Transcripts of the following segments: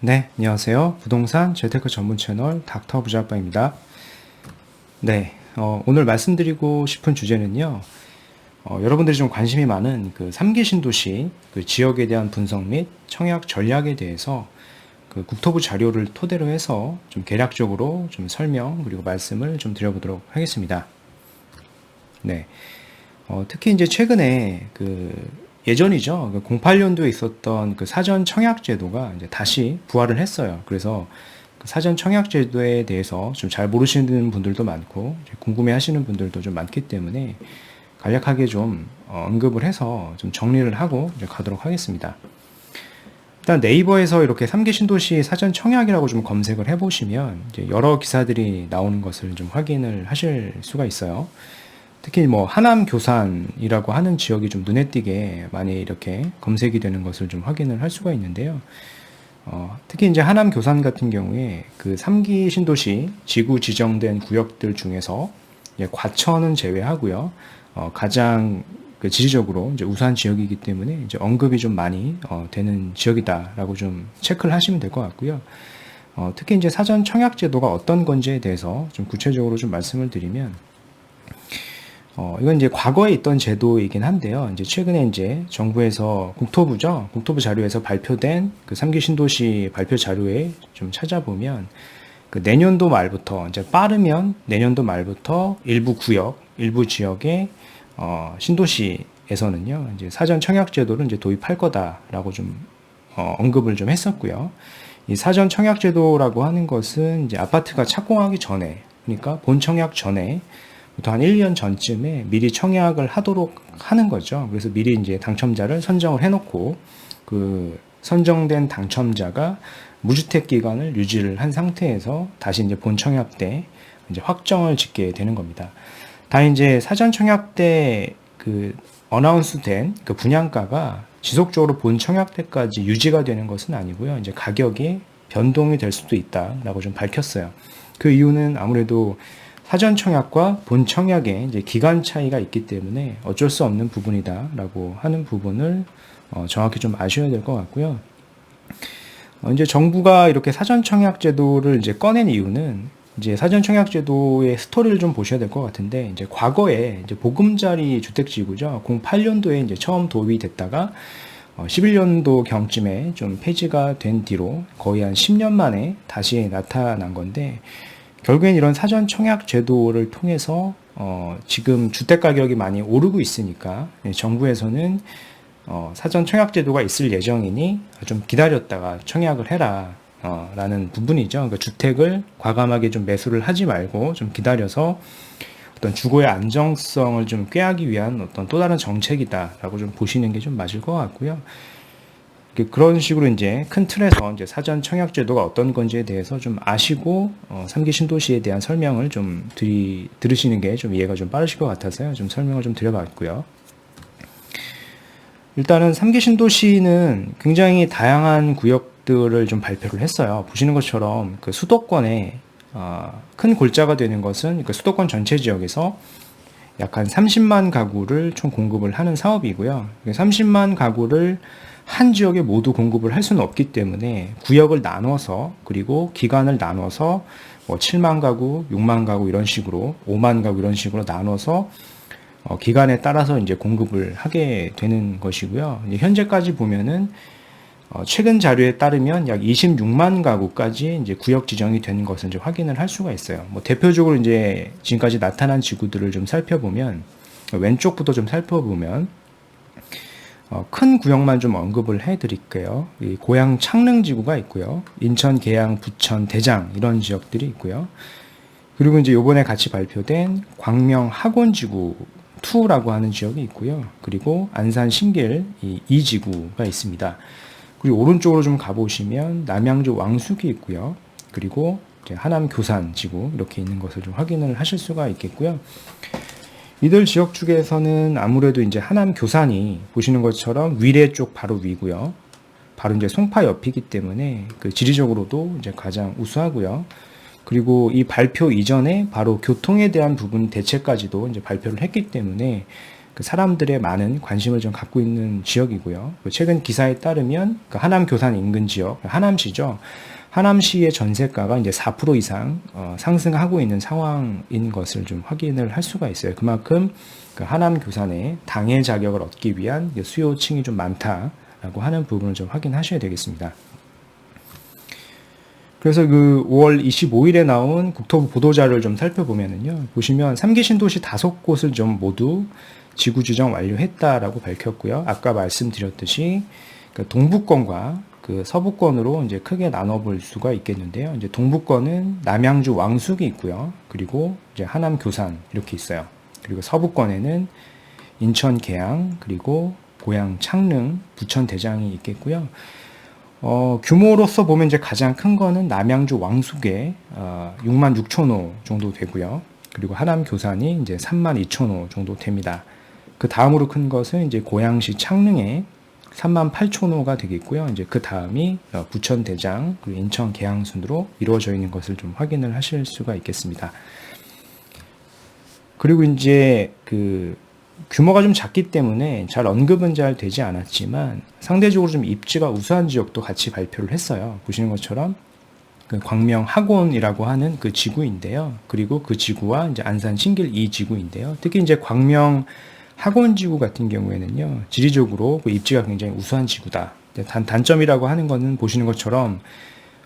네, 안녕하세요. 부동산 재테크 전문 채널 닥터 부자빠입니다. 네, 오늘 말씀드리고 싶은 주제는요. 여러분들이 좀 관심이 많은 그 3기 신도시 그 지역에 대한 분석 및 청약 전략에 대해서 그 국토부 자료를 토대로 해서 좀 개략적으로 좀 설명 그리고 말씀을 좀 드려보도록 하겠습니다. 네, 특히 이제 최근에 그 예전이죠. 08년도에 있었던 그 사전 청약 제도가 이제 다시 부활을 했어요. 그래서 그 사전 청약 제도에 대해서 좀 잘 모르시는 분들도 많고 궁금해 하시는 분들도 좀 많기 때문에 간략하게 좀 언급을 해서 좀 정리를 하고 이제 가도록 하겠습니다. 일단 네이버에서 이렇게 3기 신도시 사전 청약이라고 좀 검색을 해보시면 이제 여러 기사들이 나오는 것을 좀 확인을 하실 수가 있어요. 특히 뭐 하남 교산이라고 하는 지역이 좀 눈에 띄게 많이 이렇게 검색이 되는 것을 좀 확인을 할 수가 있는데요. 특히 이제 하남 교산 같은 경우에 그 3기 신도시 지구 지정된 구역들 중에서 과천은 제외하고요. 가장 그 지리적으로 이제 우수한 지역이기 때문에 이제 언급이 좀 많이 되는 지역이다라고 좀 체크를 하시면 될 것 같고요. 특히 이제 사전 청약 제도가 어떤 건지에 대해서 좀 구체적으로 좀 말씀을 드리면 이건 이제 과거에 있던 제도이긴 한데요. 이제 최근에 이제 정부에서 국토부죠. 국토부 자료에서 발표된 그 3기 신도시 발표 자료에 좀 찾아보면 그 내년도 말부터 이제 빠르면 내년도 말부터 일부 구역, 일부 지역의 신도시에서는요. 이제 사전 청약 제도를 이제 도입할 거다라고 좀 언급을 좀 했었고요. 이 사전 청약 제도라고 하는 것은 이제 아파트가 착공하기 전에, 그러니까 본 청약 전에 한 1년 전쯤에 미리 청약을 하도록 하는 거죠. 그래서 미리 이제 당첨자를 선정을 해놓고 그 선정된 당첨자가 무주택 기간을 유지를 한 상태에서 다시 이제 본 청약 때 이제 확정을 짓게 되는 겁니다. 다 이제 사전 청약 때 그 어나운스 된 그 분양가가 지속적으로 본 청약 때까지 유지가 되는 것은 아니고요. 이제 가격이 변동이 될 수도 있다라고 좀 밝혔어요. 그 이유는 아무래도 사전 청약과 본 청약의 이제 기간 차이가 있기 때문에 어쩔 수 없는 부분이다라고 하는 부분을 정확히 좀 아셔야 될 것 같고요. 이제 정부가 이렇게 사전 청약 제도를 이제 꺼낸 이유는 이제 사전 청약 제도의 스토리를 좀 보셔야 될 것 같은데 이제 과거에 이제 보금자리 주택지구죠. 08년도에 이제 처음 도입이 됐다가 11년도 경쯤에 좀 폐지가 된 뒤로 거의 한 10년 만에 다시 나타난 건데 결국엔 이런 사전 청약 제도를 통해서 지금 주택 가격이 많이 오르고 있으니까 정부에서는 사전 청약 제도가 있을 예정이니 좀 기다렸다가 청약을 해라 라는 부분이죠. 그러니까 주택을 과감하게 좀 매수를 하지 말고 좀 기다려서 어떤 주거의 안정성을 좀 꾀하기 위한 어떤 또 다른 정책이다라고 좀 보시는 게 좀 맞을 것 같고요. 그런 식으로 이제 큰 틀에서 이제 사전 청약 제도가 어떤 건지에 대해서 좀 아시고 3기 신도시에 대한 설명을 좀 들으시는 게 좀 이해가 좀 빠르실 것 같아서요. 좀 설명을 좀 드려봤고요. 일단은 3기 신도시는 굉장히 다양한 구역들을 좀 발표를 했어요. 보시는 것처럼 그 수도권에 큰 골자가 되는 것은 그 수도권 전체 지역에서 약 한 30만 가구를 총 공급을 하는 사업이고요. 30만 가구를 한 지역에 모두 공급을 할 수는 없기 때문에 구역을 나눠서 그리고 기간을 나눠서 뭐 7만 가구, 6만 가구 이런 식으로 5만 가구 이런 식으로 나눠서 기간에 따라서 이제 공급을 하게 되는 것이고요. 이제 현재까지 보면은 최근 자료에 따르면 약 26만 가구까지 이제 구역 지정이 되는 것을 이제 확인을 할 수가 있어요. 뭐 대표적으로 이제 지금까지 나타난 지구들을 좀 살펴보면 왼쪽부터 좀 살펴보면 큰 구역만 좀 언급을 해드릴게요. 이 고양 창릉지구가 있고요. 인천, 계양, 부천, 대장 이런 지역들이 있고요. 그리고 이제 요번에 같이 발표된 광명 학원지구 2라고 하는 지역이 있고요. 그리고 안산 신길 이 2지구가 있습니다. 그리고 오른쪽으로 좀 가보시면 남양주 왕숙이 있고요. 그리고 이제 하남 교산 지구 이렇게 있는 것을 좀 확인을 하실 수가 있겠고요. 이들 지역 중에서는 아무래도 이제 하남 교산이 보시는 것처럼 위례 쪽 바로 위고요. 바로 이제 송파 옆이기 때문에 그 지리적으로도 이제 가장 우수하고요. 그리고 이 발표 이전에 바로 교통에 대한 부분 대책까지도 이제 발표를 했기 때문에 그 사람들의 많은 관심을 좀 갖고 있는 지역이고요. 최근 기사에 따르면 그 하남 교산 인근 지역, 하남시죠. 하남시의 전세가가 이제 4% 이상 상승하고 있는 상황인 것을 좀 확인을 할 수가 있어요. 그만큼 그 하남 교산에 당해 자격을 얻기 위한 수요층이 좀 많다라고 하는 부분을 좀 확인하셔야 되겠습니다. 그래서 그 5월 25일에 나온 국토부 보도자료를 좀 살펴보면은요, 보시면 3기 신도시 5곳을 좀 모두 지구 지정 완료했다라고 밝혔고요. 아까 말씀드렸듯이 그 동부권과 그 서부권으로 이제 크게 나눠볼 수가 있겠는데요. 이제 동부권은 남양주 왕숙이 있고요. 그리고 이제 하남 교산 이렇게 있어요. 그리고 서부권에는 인천 계양, 그리고 고양 창릉, 부천 대장이 있겠고요. 규모로서 보면 이제 가장 큰 거는 남양주 왕숙에 6만 6천 호 정도 되고요. 그리고 하남 교산이 이제 3만 2천 호 정도 됩니다. 그 다음으로 큰 것은 이제 고양시 창릉에 3만 8천 호가 되겠고요. 이제 그 다음이 부천 대장, 그리고 인천 계양 순으로 이루어져 있는 것을 좀 확인을 하실 수가 있겠습니다. 그리고 이제 그 규모가 좀 작기 때문에 잘 언급은 잘 되지 않았지만 상대적으로 좀 입지가 우수한 지역도 같이 발표를 했어요. 보시는 것처럼 그 광명 학원이라고 하는 그 지구인데요. 그리고 그 지구와 이제 안산 신길 2지구인데요. 특히 이제 광명 학원 지구 같은 경우에는요, 지리적으로 그 입지가 굉장히 우수한 지구다. 단점이라고 하는 거는 보시는 것처럼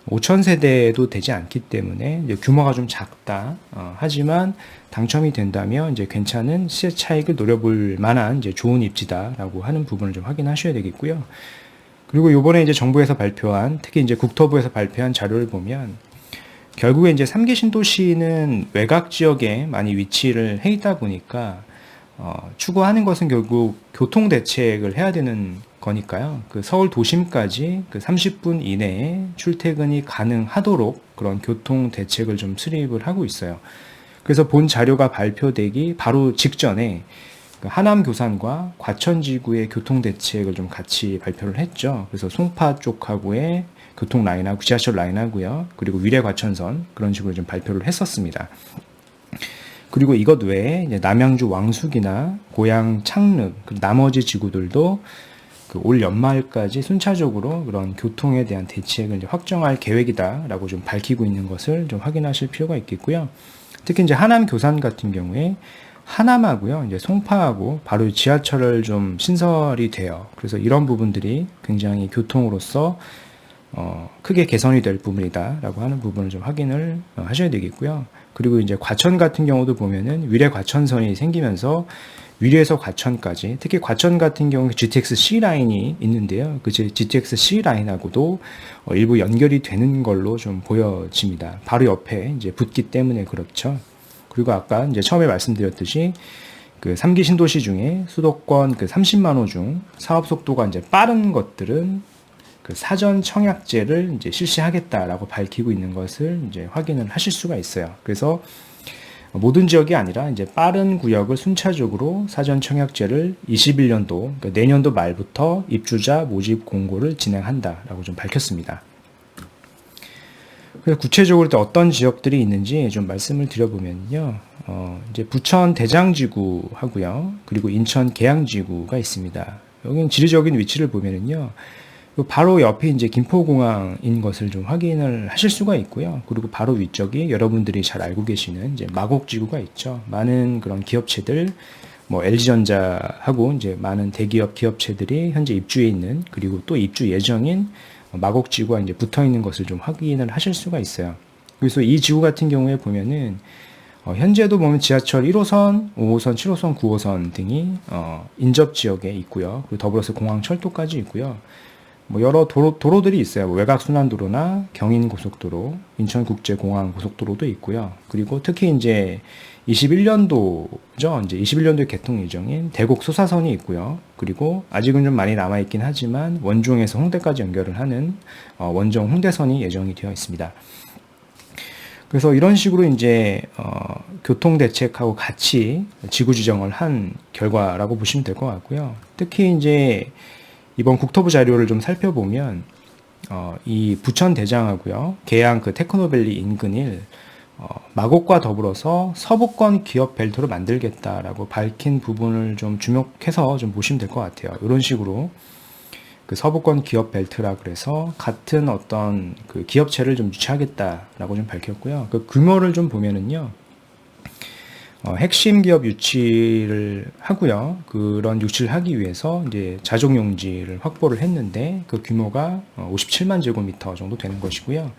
5천 세대도 되지 않기 때문에 이제 규모가 좀 작다. 하지만 당첨이 된다면 이제 괜찮은 시세 차익을 노려볼 만한 이제 좋은 입지다라고 하는 부분을 좀 확인하셔야 되겠고요. 그리고 요번에 이제 정부에서 발표한, 특히 이제 국토부에서 발표한 자료를 보면 결국에 이제 3기 신도시는 외곽 지역에 많이 위치를 해 있다 보니까 추구하는 것은 결국 교통 대책을 해야 되는 거니까요. 그 서울 도심까지 그 30분 이내에 출퇴근이 가능하도록 그런 교통 대책을 좀 수립을 하고 있어요. 그래서 본 자료가 발표되기 바로 직전에 그 하남 교산과 과천지구의 교통 대책을 좀 같이 발표를 했죠. 그래서 송파 쪽하고의 교통 라인하고 지하철 라인하고요. 그리고 위례 과천선 그런 식으로 좀 발표를 했었습니다. 그리고 이것 외에 이제 남양주 왕숙이나 고양 창릉, 나머지 지구들도 그 올 연말까지 순차적으로 그런 교통에 대한 대책을 이제 확정할 계획이다라고 좀 밝히고 있는 것을 좀 확인하실 필요가 있겠고요. 특히 이제 하남 교산 같은 경우에 하남하고요, 이제 송파하고 바로 지하철을 좀 신설이 돼요. 그래서 이런 부분들이 굉장히 교통으로서 크게 개선이 될 부분이다라고 하는 부분을 좀 확인을 하셔야 되겠고요. 그리고 이제 과천 같은 경우도 보면은 위례 과천선이 생기면서 위례에서 과천까지, 특히 과천 같은 경우 GTX C 라인이 있는데요. 그 GTX C 라인하고도 일부 연결이 되는 걸로 좀 보여집니다. 바로 옆에 이제 붙기 때문에 그렇죠. 그리고 아까 이제 처음에 말씀드렸듯이 그 3기 신도시 중에 수도권 그 30만 호 중 사업 속도가 이제 빠른 것들은 그 사전 청약제를 이제 실시하겠다라고 밝히고 있는 것을 이제 확인을 하실 수가 있어요. 그래서 모든 지역이 아니라 이제 빠른 구역을 순차적으로 사전 청약제를 21년도, 그러니까 내년도 말부터 입주자 모집 공고를 진행한다라고 좀 밝혔습니다. 그래서 구체적으로 또 어떤 지역들이 있는지 좀 말씀을 드려보면요. 이제 부천 대장지구 하고요. 그리고 인천 계양지구가 있습니다. 여기는 지리적인 위치를 보면은요. 바로 옆에 이제 김포공항인 것을 좀 확인을 하실 수가 있고요. 그리고 바로 위쪽이 여러분들이 잘 알고 계시는 이제 마곡지구가 있죠. 많은 그런 기업체들, 뭐 LG전자하고 이제 많은 대기업 기업체들이 현재 입주해 있는, 그리고 또 입주 예정인 마곡지구가 이제 붙어 있는 것을 좀 확인을 하실 수가 있어요. 그래서 이 지구 같은 경우에 보면은 현재도 보면 지하철 1호선, 5호선, 7호선, 9호선 등이 인접 지역에 있고요. 그리고 더불어서 공항 철도까지 있고요. 뭐 여러 도로들이 있어요. 외곽 순환도로나 경인고속도로, 인천국제공항 고속도로도 있고요. 그리고 특히 이제 21년도죠. 이제 21년도에 개통 예정인 대곡 소사선이 있고요. 그리고 아직은 좀 많이 남아 있긴 하지만 원종에서 홍대까지 연결을 하는 원종 홍대선이 예정이 되어 있습니다. 그래서 이런 식으로 이제 교통 대책하고 같이 지구 지정을 한 결과라고 보시면 될 것 같고요. 특히 이제 이번 국토부 자료를 좀 살펴보면 이 부천 대장하고요, 계양 그 테크노밸리 인근일 마곡과 더불어서 서부권 기업 벨트로 만들겠다라고 밝힌 부분을 좀 주목해서 좀 보시면 될 것 같아요. 이런 식으로 그 서부권 기업 벨트라 그래서 같은 어떤 그 기업체를 좀 유치하겠다라고 좀 밝혔고요. 그 규모를 좀 보면은요. 핵심 기업 유치를 하고요. 그런 유치를 하기 위해서 이제 자족 용지를 확보를 했는데 그 규모가 57만 제곱미터 정도 되는 것이고요.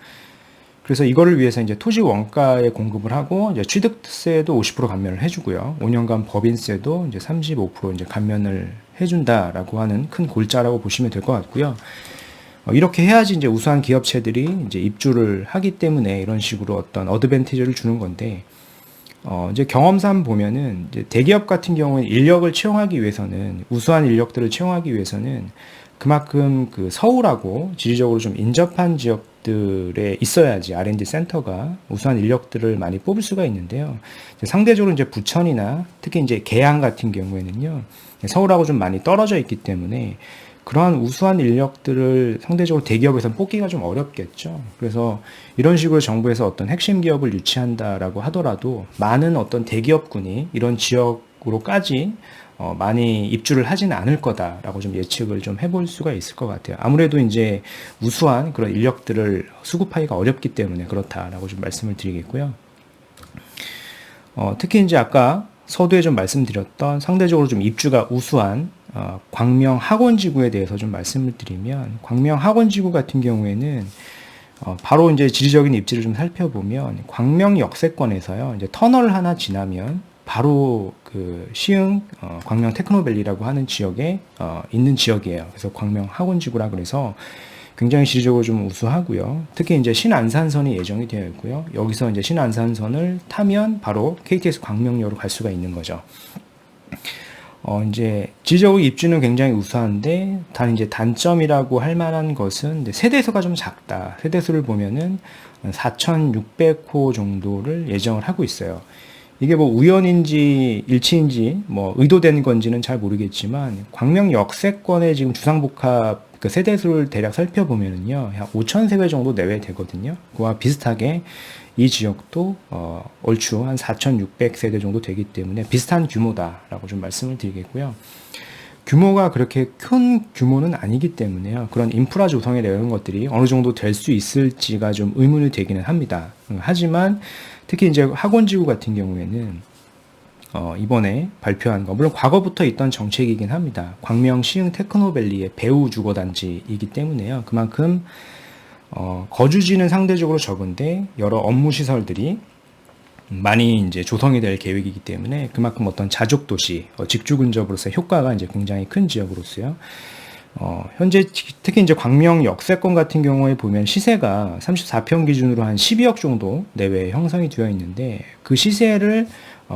그래서 이거를 위해서 이제 토지 원가에 공급을 하고 이제 취득세도 50% 감면을 해주고요. 5년간 법인세도 이제 35% 이제 감면을 해준다라고 하는 큰 골자라고 보시면 될 것 같고요. 이렇게 해야지 이제 우수한 기업체들이 이제 입주를 하기 때문에 이런 식으로 어떤 어드밴티지를 주는 건데, 이제 경험상 보면은 이제 대기업 같은 경우는 인력을 채용하기 위해서는 우수한 인력들을 채용하기 위해서는 그만큼 그 서울하고 지리적으로 좀 인접한 지역들에 있어야지 R&D 센터가 우수한 인력들을 많이 뽑을 수가 있는데요. 상대적으로 이제 부천이나 특히 이제 계양 같은 경우에는요, 서울하고 좀 많이 떨어져 있기 때문에 그러한 우수한 인력들을 상대적으로 대기업에서는 뽑기가 좀 어렵겠죠. 그래서 이런 식으로 정부에서 어떤 핵심 기업을 유치한다라고 하더라도 많은 어떤 대기업군이 이런 지역으로까지 많이 입주를 하지는 않을 거다라고 좀 예측을 좀 해볼 수가 있을 것 같아요. 아무래도 이제 우수한 그런 인력들을 수급하기가 어렵기 때문에 그렇다라고 좀 말씀을 드리겠고요. 특히 이제 아까 서두에 좀 말씀드렸던 상대적으로 좀 입주가 우수한 광명 학원지구에 대해서 좀 말씀을 드리면, 광명 학원지구 같은 경우에는 바로 이제 지리적인 입지를 좀 살펴보면 광명 역세권에서요, 이제 터널 하나 지나면 바로 그 시흥 광명 테크노밸리라고 하는 지역에 있는 지역이에요. 그래서 광명 학원지구라 그래서 굉장히 지리적으로 좀 우수하고요. 특히 이제 신안산선이 예정이 되어 있고요. 여기서 이제 신안산선을 타면 바로 KTX 광명역으로 갈 수가 있는 거죠. 이제 지리적으로 입지는 굉장히 우수한데 단 이제 단점이라고 할 만한 것은 이제 세대수가 좀 작다. 세대수를 보면은 4,600호 정도를 예정을 하고 있어요. 이게 뭐 우연인지 일치인지 뭐 의도된 건지는 잘 모르겠지만 광명 역세권의 지금 주상복합 그 세대수를 대략 살펴보면은요, 한 5,000세대 정도 내외 되거든요. 그와 비슷하게 이 지역도 얼추 한 4,600세대 정도 되기 때문에 비슷한 규모다라고 좀 말씀을 드리겠고요. 규모가 그렇게 큰 규모는 아니기 때문에요. 그런 인프라 조성에 대한 것들이 어느 정도 될 수 있을지가 좀 의문이 되기는 합니다. 하지만 특히 이제 학원지구 같은 경우에는 이번에 발표한 거, 물론 과거부터 있던 정책이긴 합니다. 광명 시흥 테크노밸리의 배후 주거단지이기 때문에요. 그만큼 거주지는 상대적으로 적은데 여러 업무 시설들이 많이 이제 조성이 될 계획이기 때문에 그만큼 어떤 자족 도시, 직주 근접으로서의 효과가 이제 굉장히 큰 지역으로서요. 현재 특히 이제 광명 역세권 같은 경우에 보면 시세가 34평 기준으로 한 12억 정도 내외에 형성이 되어 있는데 그 시세를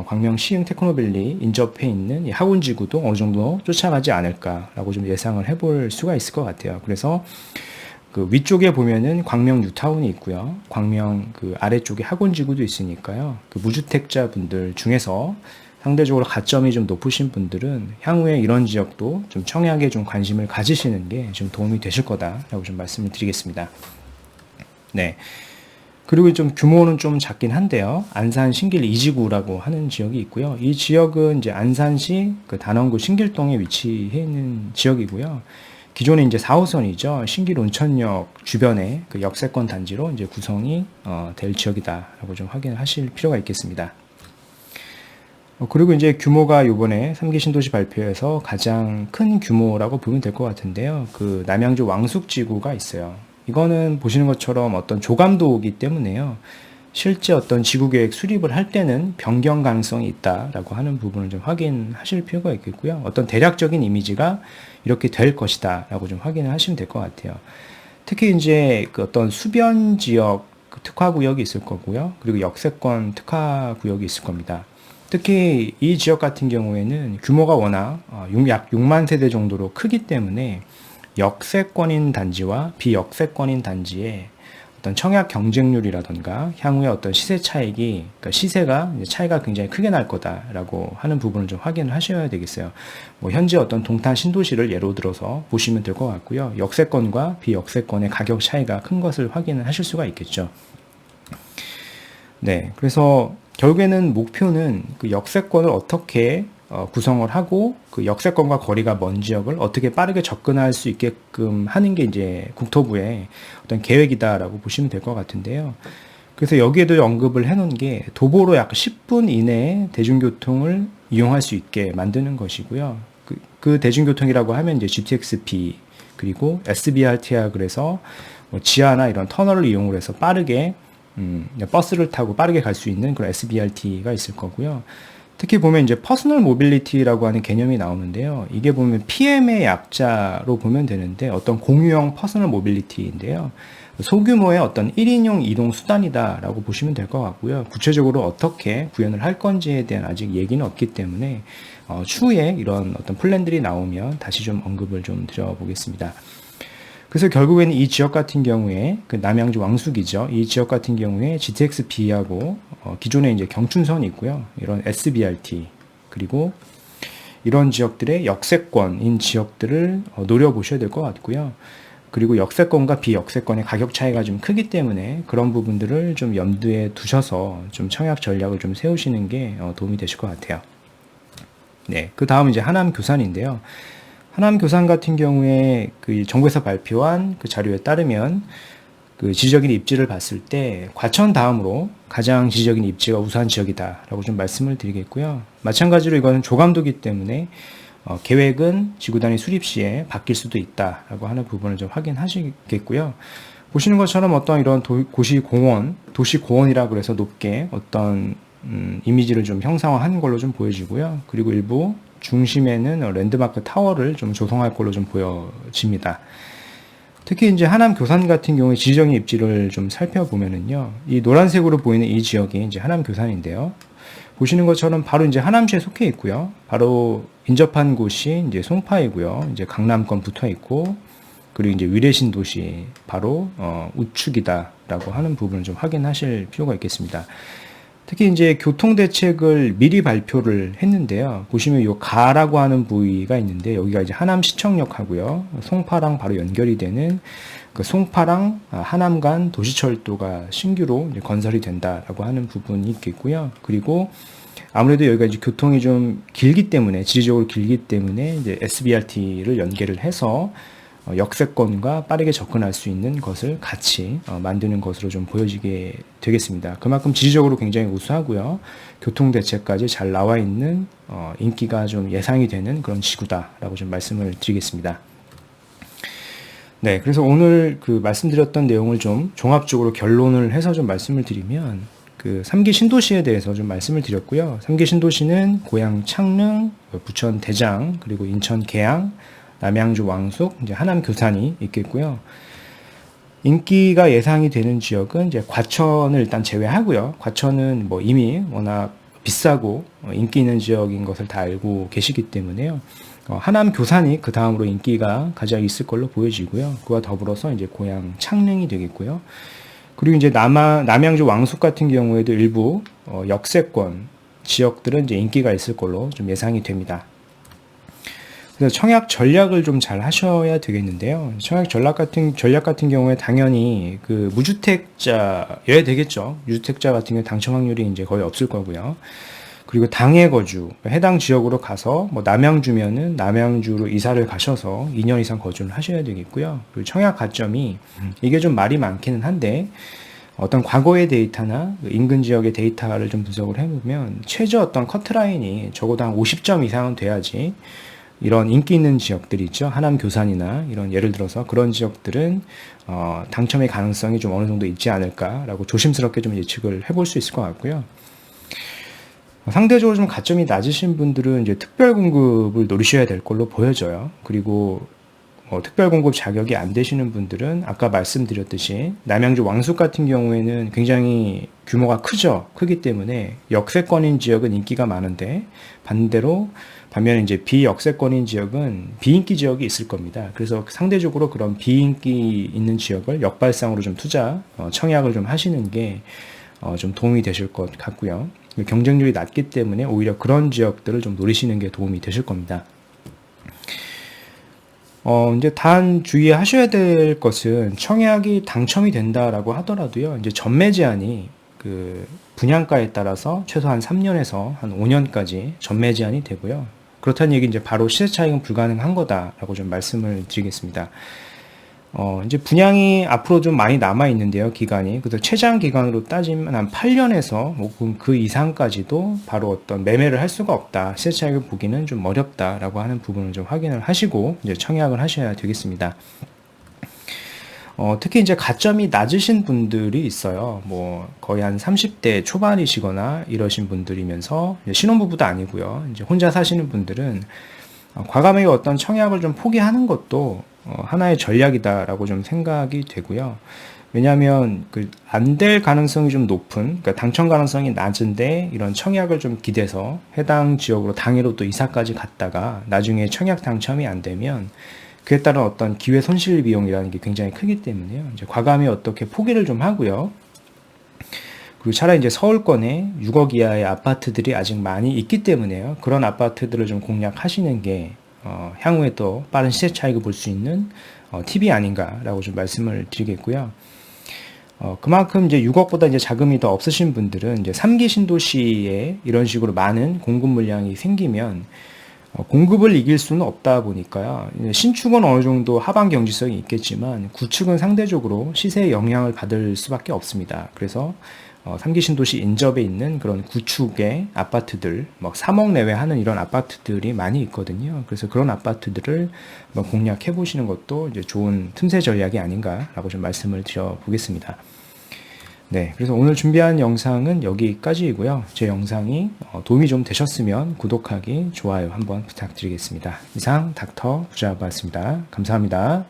광명 시흥 테크노밸리 인접해 있는 이 학원지구도 어느 정도 쫓아가지 않을까라고 좀 예상을 해볼 수가 있을 것 같아요. 그래서 그 위쪽에 보면은 광명 뉴타운이 있고요. 광명 그 아래쪽에 학원지구도 있으니까요. 그 무주택자 분들 중에서 상대적으로 가점이 좀 높으신 분들은 향후에 이런 지역도 좀 청약에 좀 관심을 가지시는 게 좀 도움이 되실 거다라고 좀 말씀을 드리겠습니다. 네. 그리고 좀 규모는 좀 작긴 한데요. 안산 신길 2지구라고 하는 지역이 있고요. 이 지역은 이제 안산시 그 단원구 신길동에 위치해 있는 지역이고요. 기존에 이제 4호선이죠. 신길 온천역 주변에 그 역세권 단지로 이제 구성이 될 지역이다라고 좀 확인하실 필요가 있겠습니다. 그리고 이제 규모가 요번에 3기 신도시 발표에서 가장 큰 규모라고 보면 될 것 같은데요. 그 남양주 왕숙지구가 있어요. 이거는 보시는 것처럼 어떤 조감도이기 때문에요. 실제 어떤 지구계획 수립을 할 때는 변경 가능성이 있다라고 하는 부분을 좀 확인하실 필요가 있겠고요. 어떤 대략적인 이미지가 이렇게 될 것이다라고 좀 확인을 하시면 될 것 같아요. 특히 이제 그 어떤 수변 지역 특화구역이 있을 거고요. 그리고 역세권 특화구역이 있을 겁니다. 특히 이 지역 같은 경우에는 규모가 워낙 약 6만 세대 정도로 크기 때문에 역세권인 단지와 비역세권인 단지의 어떤 청약 경쟁률이라던가 향후에 어떤 시세 차익이, 그러니까 시세가 차이가 굉장히 크게 날 거다라고 하는 부분을 좀 확인을 하셔야 되겠어요. 뭐 현재 어떤 동탄 신도시를 예로 들어서 보시면 될 것 같고요. 역세권과 비역세권의 가격 차이가 큰 것을 확인을 하실 수가 있겠죠. 네, 그래서 결국에는 목표는 그 역세권을 어떻게 구성을 하고 그 역세권과 거리가 먼 지역을 어떻게 빠르게 접근할 수 있게끔 하는 게 이제 국토부의 어떤 계획이다라고 보시면 될 것 같은데요. 그래서 여기에도 언급을 해놓은 게 도보로 약 10분 이내에 대중교통을 이용할 수 있게 만드는 것이고요. 그 대중교통이라고 하면 이제 GTX-B 그리고 SBRT라 그래서 뭐 지하나 이런 터널을 이용을 해서 빠르게 버스를 타고 빠르게 갈 수 있는 그런 SBRT가 있을 거고요. 특히 보면 이제 퍼스널 모빌리티라고 하는 개념이 나오는데요. 이게 보면 PM의 약자로 보면 되는데 어떤 공유형 퍼스널 모빌리티인데요. 소규모의 어떤 1인용 이동 수단이다라고 보시면 될 것 같고요. 구체적으로 어떻게 구현을 할 건지에 대한 아직 얘기는 없기 때문에 추후에 이런 어떤 플랜들이 나오면 다시 좀 언급을 좀 드려보겠습니다. 그래서 결국에는 이 지역 같은 경우에 그 남양주 왕숙이죠. 이 지역 같은 경우에 GTX-B하고 기존에 이제 경춘선이 있고요. 이런 SBRT 그리고 이런 지역들의 역세권인 지역들을 노려보셔야 될 것 같고요. 그리고 역세권과 비역세권의 가격 차이가 좀 크기 때문에 그런 부분들을 좀 염두에 두셔서 좀 청약 전략을 좀 세우시는 게 도움이 되실 것 같아요. 네, 그 다음 이제 하남 교산인데요. 하남 교산 같은 경우에 그 정부에서 발표한 그 자료에 따르면 그 지적인 입지를 봤을 때 과천 다음으로 가장 지적인 입지가 우수한 지역이다라고 좀 말씀을 드리겠고요. 마찬가지로 이거는 조감도기 때문에 계획은 지구단위 수립 시에 바뀔 수도 있다라고 하는 부분을 좀 확인하시겠고요. 보시는 것처럼 어떤 이런 도시공원이라 그래서 높게 어떤 이미지를 좀 형상화한 걸로 좀 보여지고요. 그리고 일부 중심에는 랜드마크 타워를 좀 조성할 걸로 좀 보여집니다. 특히 이제 하남 교산 같은 경우에 지적인 입지를 좀 살펴보면은요, 이 노란색으로 보이는 이 지역이 이제 하남 교산인데요. 보시는 것처럼 바로 이제 하남시에 속해 있고요. 바로 인접한 곳이 이제 송파이고요. 이제 강남권 붙어 있고, 그리고 이제 위례신 도시 바로 우측이다라고 하는 부분을 좀 확인하실 필요가 있겠습니다. 특히 이제 교통 대책을 미리 발표를 했는데요. 보시면 이 가라고 하는 부위가 있는데 여기가 이제 하남시청역하고요. 송파랑 바로 연결이 되는 그 송파랑 하남 간 도시철도가 신규로 이제 건설이 된다라고 하는 부분이 있겠고요. 그리고 아무래도 여기가 이제 교통이 좀 길기 때문에 지리적으로 길기 때문에 이제 SBRT를 연계를 해서 역세권과 빠르게 접근할 수 있는 것을 같이 만드는 것으로 좀 보여지게 되겠습니다. 그만큼 지리적으로 굉장히 우수하고요. 교통대책까지 잘 나와 있는 인기가 좀 예상이 되는 그런 지구다라고 좀 말씀을 드리겠습니다. 네, 그래서 오늘 그 말씀드렸던 내용을 좀 종합적으로 결론을 해서 좀 말씀을 드리면 그 3기 신도시에 대해서 좀 말씀을 드렸고요. 3기 신도시는 고양 창릉, 부천 대장, 그리고 인천 계양, 남양주 왕숙, 이제 하남 교산이 있겠고요. 인기가 예상이 되는 지역은 이제 과천을 일단 제외하고요. 과천은 뭐 이미 워낙 비싸고 인기 있는 지역인 것을 다 알고 계시기 때문에요. 하남 교산이 그 다음으로 인기가 가장 있을 걸로 보여지고요. 그와 더불어서 이제 고양 창릉이 되겠고요. 그리고 이제 남양주 왕숙 같은 경우에도 일부 역세권 지역들은 이제 인기가 있을 걸로 좀 예상이 됩니다. 그래서 청약 전략을 좀 잘 하셔야 되겠는데요. 청약 전략 같은 경우에 당연히 그 무주택자여야 되겠죠. 유주택자 같은 경우 당첨 확률이 이제 거의 없을 거고요. 그리고 당해 거주, 해당 지역으로 가서 뭐 남양주면은 남양주로 이사를 가셔서 2년 이상 거주를 하셔야 되겠고요. 그리고 청약 가점이 이게 좀 말이 많기는 한데 어떤 과거의 데이터나 인근 지역의 데이터를 좀 분석을 해보면 최저 어떤 커트라인이 적어도 한 50점 이상은 돼야지 이런 인기 있는 지역들이 있죠. 하남 교산이나 이런 예를 들어서 그런 지역들은 당첨의 가능성이 좀 어느 정도 있지 않을까라고 조심스럽게 좀 예측을 해볼 수 있을 것 같고요. 상대적으로 좀 가점이 낮으신 분들은 이제 특별 공급을 노리셔야 될 걸로 보여져요. 그리고 특별 공급 자격이 안 되시는 분들은 아까 말씀드렸듯이 남양주 왕숙 같은 경우에는 굉장히 규모가 크기 때문에 역세권인 지역은 인기가 많은데 반면에 이제 비역세권인 지역은 비인기 지역이 있을 겁니다. 그래서 상대적으로 그런 비인기 있는 지역을 역발상으로 좀 청약을 좀 하시는 게 좀 도움이 되실 것 같고요. 경쟁률이 낮기 때문에 오히려 그런 지역들을 좀 노리시는 게 도움이 되실 겁니다. 이제 단 주의하셔야 될 것은 청약이 당첨이 된다라고 하더라도요. 이제 전매 제한이 그 분양가에 따라서 최소한 3년에서 한 5년까지 전매 제한이 되고요. 그렇다는 얘기 이제 바로 시세 차익은 불가능한 거다라고 좀 말씀을 드리겠습니다. 이제 분양이 앞으로 좀 많이 남아 있는데요, 기간이. 그래서 최장 기간으로 따지면 한 8년에서 혹은 그 이상까지도 바로 어떤 매매를 할 수가 없다. 시세 차익을 보기는 좀 어렵다라고 하는 부분을 좀 확인을 하시고 이제 청약을 하셔야 되겠습니다. 특히 이제 가점이 낮으신 분들이 있어요. 뭐 거의 한 30대 초반이시거나 이러신 분들이면서 신혼부부도 아니고요. 이제 혼자 사시는 분들은 과감하게 어떤 청약을 좀 포기하는 것도 하나의 전략이다라고 좀 생각이 되고요. 왜냐하면 그 안 될 가능성이 좀 높은, 그러니까 당첨 가능성이 낮은데 이런 청약을 좀 기대서 해당 지역으로 당해로 또 이사까지 갔다가 나중에 청약 당첨이 안 되면 그에 따른 어떤 기회 손실 비용이라는 게 굉장히 크기 때문에요. 이제 과감히 어떻게 포기를 좀 하고요. 그리고 차라리 이제 서울권에 6억 이하의 아파트들이 아직 많이 있기 때문에요. 그런 아파트들을 좀 공략하시는 게 향후에 또 빠른 시세 차익을 볼 수 있는 팁이 아닌가라고 좀 말씀을 드리겠고요. 그만큼 이제 6억보다 이제 자금이 더 없으신 분들은 이제 3기 신도시에 이런 식으로 많은 공급 물량이 생기면 공급을 이길 수는 없다 보니까요. 신축은 어느 정도 하방 경지성이 있겠지만 구축은 상대적으로 시세에 영향을 받을 수밖에 없습니다. 그래서 3기 신도시 인접에 있는 그런 구축의 아파트들, 뭐 3억 내외 하는 이런 아파트들이 많이 있거든요. 그래서 그런 아파트들을 공략해 보시는 것도 이제 좋은 틈새 전략이 아닌가라고 좀 말씀을 드려 보겠습니다. 네, 그래서 오늘 준비한 영상은 여기까지이고요. 제 영상이 도움이 좀 되셨으면 구독하기, 좋아요 한번 부탁드리겠습니다. 이상 닥터 부자였습니다. 감사합니다.